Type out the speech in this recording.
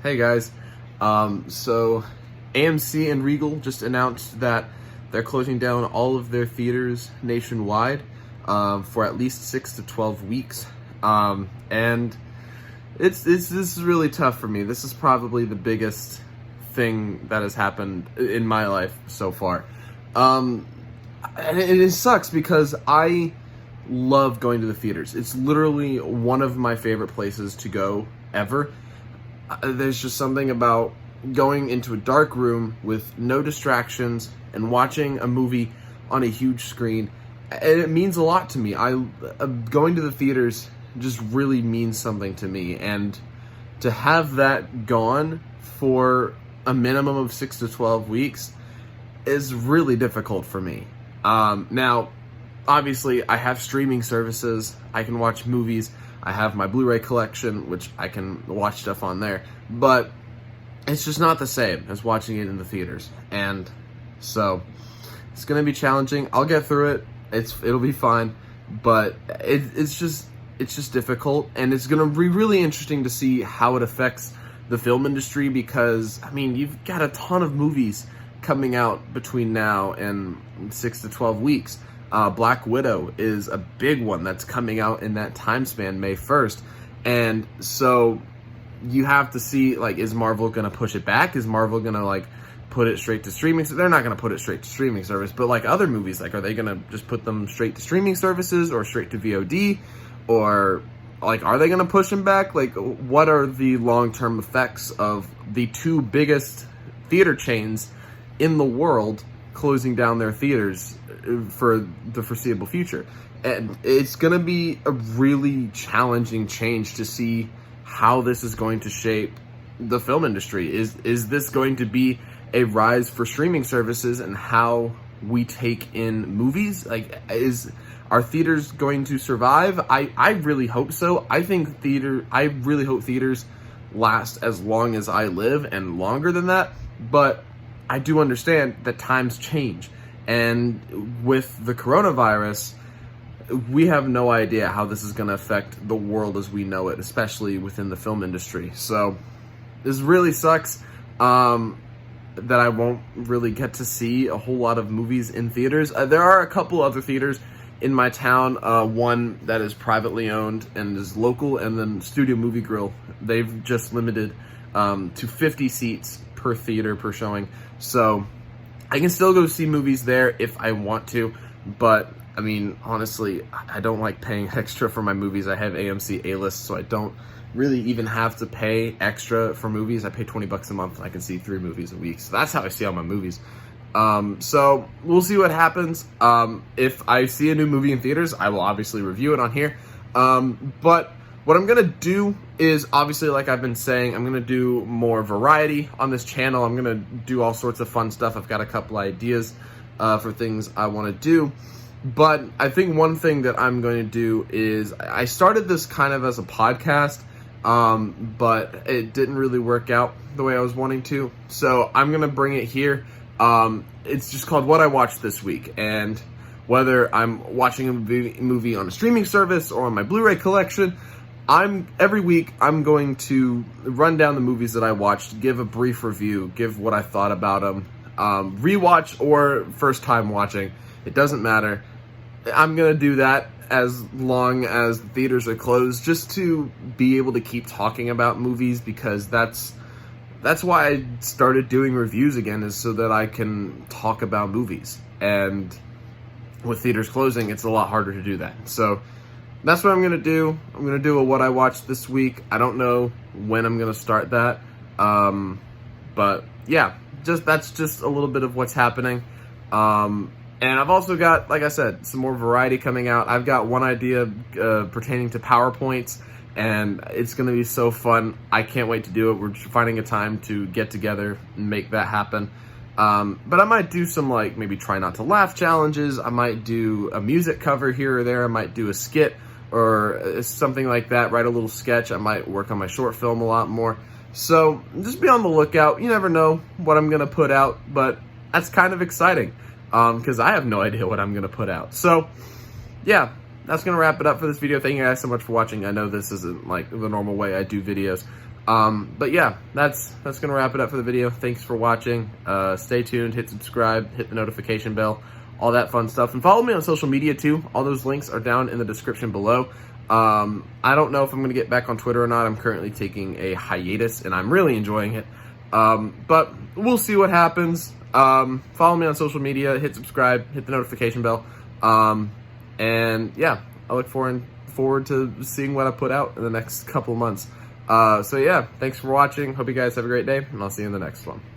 Hey guys, so AMC and Regal just announced that they're closing down all of their theaters nationwide for at least 6 to 12 weeks, and this is really tough for me. This is probably the biggest thing that has happened in my life so far, and it sucks because I love going to the theaters. It's literally one of my favorite places to go ever. There's just something about going into a dark room with no distractions and watching a movie on a huge screen, and it means a lot to me. Going to the theaters just really means something to me, and to have that gone for a minimum of 6 to 12 weeks is really difficult for me. Now, obviously, I have streaming services. I can watch movies. I have my Blu-ray collection, which I can watch stuff on there. But it's just not the same as watching it in the theaters. And so it's going to be challenging. I'll get through it. It'll be fine. But it's just difficult. And it's going to be really interesting to see how it affects the film industry because, I mean, you've got a ton of movies coming out between now and 6 to 12 weeks. Black Widow is a big one that's coming out in that time span, May 1st. And so you have to see, like, is Marvel going to push it back? Is Marvel going to, like, put it straight to streaming? So they're not going to put it straight to streaming service, but like other movies, like, are they going to just put them straight to streaming services or straight to VOD? Or, like, are they going to push them back? Like, what are the long-term effects of the two biggest theater chains in the world closing down their theaters for the foreseeable future? And it's going to be a really challenging change to see how this is going to shape the film industry. Is this going to be a rise for streaming services and how we take in movies? Like, are theaters going to survive? I really hope so. I really hope theaters last as long as I live and longer than that. But I do understand that times change. And with the coronavirus, we have no idea how this is going to affect the world as we know it, especially within the film industry. So this really sucks that I won't really get to see a whole lot of movies in theaters. There are a couple other theaters in my town, one that is privately owned and is local, and then Studio Movie Grill. They've just limited to 50 seats per theater per showing. So I can still go see movies there if I want to, but I mean, honestly, I don't like paying extra for my movies. I have AMC A-List, so I don't really even have to pay extra for movies. I pay $20 a month and I can see 3 movies a week. So that's how I see all my movies. So we'll see what happens. If I see a new movie in theaters, I will obviously review it on here. But what I'm going to do is, obviously, like I've been saying, I'm going to do more variety on this channel. I'm going to do all sorts of fun stuff. I've got a couple ideas for things I want to do. But I think one thing that I'm going to do is, I started this kind of as a podcast, but it didn't really work out the way I was wanting to. So I'm going to bring it here. It's just called What I Watched This Week. And whether I'm watching a movie on a streaming service or on my Blu-ray collection, every week I'm going to run down the movies that I watched, give a brief review, give what I thought about them, rewatch or first time watching. It doesn't matter. I'm going to do that as long as the theaters are closed, just to be able to keep talking about movies, because that's why I started doing reviews again, is so that I can talk about movies. And with theaters closing, it's a lot harder to do that. So that's what I'm going to do. I'm going to do a What I Watched This Week. I don't know when I'm going to start that. But yeah, that's just a little bit of what's happening. And I've also got, like I said, some more variety coming out. I've got one idea pertaining to PowerPoints, and it's going to be so fun. I can't wait to do it. We're finding a time to get together and make that happen. But I might do some, like, maybe try not to laugh challenges. I might do a music cover here or there. I might do a skit or something like that, write a little sketch. I might work on my short film a lot more. So just be on the lookout. You never know what I'm going to put out, but that's kind of exciting. Because I have no idea what I'm going to put out. So, yeah, that's going to wrap it up for this video. Thank you guys so much for watching. I know this isn't, like, the normal way I do videos. But yeah, that's gonna wrap it up for the video. Thanks for watching. Stay tuned, hit subscribe, hit the notification bell, all that fun stuff. And follow me on social media too. All those links are down in the description below. I don't know if I'm gonna get back on Twitter or not. I'm currently taking a hiatus and I'm really enjoying it. But we'll see what happens. Follow me on social media, hit subscribe, hit the notification bell. And yeah, I look forward to seeing what I put out in the next couple months. So yeah, thanks for watching. Hope you guys have a great day, and I'll see you in the next one.